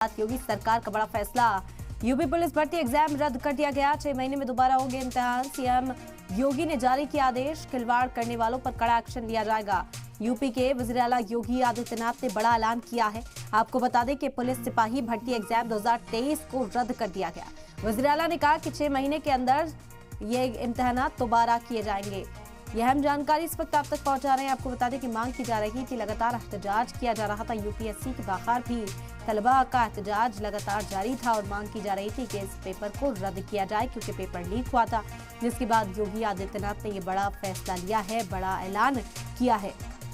योगी सरकार का बड़ा फैसला। यूपी पुलिस भर्ती एग्जाम रद्द कर दिया गया। 6 महीने में दोबारा होंगे इम्तिहान। सीएम योगी ने जारी किया आदेश, खिलवाड़ करने वालों पर कड़ा एक्शन लिया जाएगा। यूपी के वजीर आला योगी आदित्यनाथ ने बड़ा ऐलान किया है। आपको बता दें कि पुलिस सिपाही भर्ती एग्जाम 2023 को रद्द कर दिया गया। वजीर आला ने कहा कि 6 महीने के अंदर ये इम्तिहान दोबारा किए जाएंगे। यह अहम जानकारी इस वक्त आप तक पहुंचा रहे हैं। आपको बता दें कि मांग की जा रही थी, लगातार एहतजाज किया जा रहा था। यूपीएससी के बाहर भी तलबा का एहतजाज लगातार जारी था और मांग की जा रही थी कि इस पेपर को रद्द किया जाए क्योंकि पेपर लीक हुआ था। जिसके बाद योगी आदित्यनाथ ने यह बड़ा फैसला लिया है, बड़ा ऐलान किया है।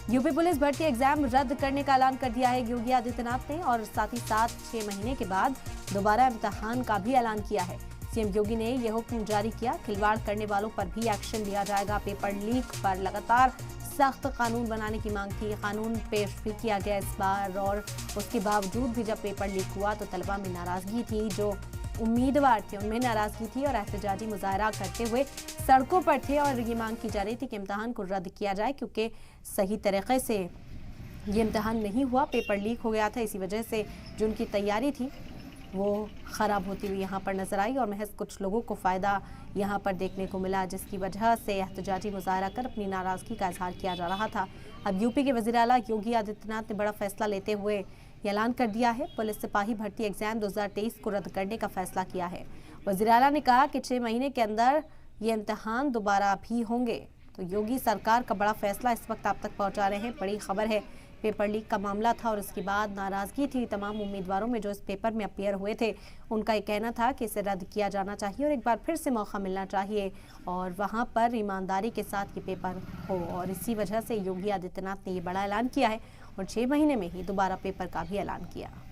यूपी पुलिस भर्ती एग्जाम रद्द करने का ऐलान कर दिया है योगी आदित्यनाथ ने और साथ ही साथ 6 महीने के बाद दोबारा इम्तिहान का भी ऐलान किया है। सीएम योगी ने यह हुक्म जारी किया, खिलवाड़ करने वालों पर भी एक्शन लिया जाएगा। पेपर लीक पर लगातार सख्त कानून बनाने की मांग थी। कानून पेश भी किया गया इस बार और उसके बावजूद भी जब पेपर लीक हुआ तो तलबा में नाराजगी थी। जो उम्मीदवार थे उनमें नाराजगी थी और एहतजाजी मुजाहरा करते हुए सड़कों पर थे और ये मांग की जा रही थी कि इम्तिहान को रद्द किया जाए क्योंकि सही तरीके से ये इम्तिहान नहीं हुआ, पेपर लीक हो गया था। इसी वजह से जो उनकी तैयारी थी वो ख़राब होती हुई यहाँ पर नजर आई और महज कुछ लोगों को फ़ायदा यहाँ पर देखने को मिला, जिसकी वजह से एहतजाजी मुजाहरा कर अपनी नाराज़गी का इजहार किया जा रहा था। अब यूपी के वज़ीर आला योगी आदित्यनाथ ने बड़ा फैसला लेते हुए ऐलान कर दिया है। पुलिस सिपाही भर्ती एग्जाम 2023 को रद्द करने का फैसला किया है। वज़ीर आला ने कहा कि 6 महीने के अंदर ये इम्तिहान दोबारा भी होंगे। तो योगी सरकार का बड़ा फैसला इस वक्त आप तक पहुँचा रहे हैं। बड़ी खबर है, पेपर लीक का मामला था और उसके बाद नाराजगी थी तमाम उम्मीदवारों में जो इस पेपर में अपीयर हुए थे। उनका ये कहना था कि इसे रद्द किया जाना चाहिए और एक बार फिर से मौका मिलना चाहिए और वहां पर ईमानदारी के साथ ये पेपर हो। और इसी वजह से योगी आदित्यनाथ ने ये बड़ा ऐलान किया है और 6 महीने में ही दोबारा पेपर का भी ऐलान किया।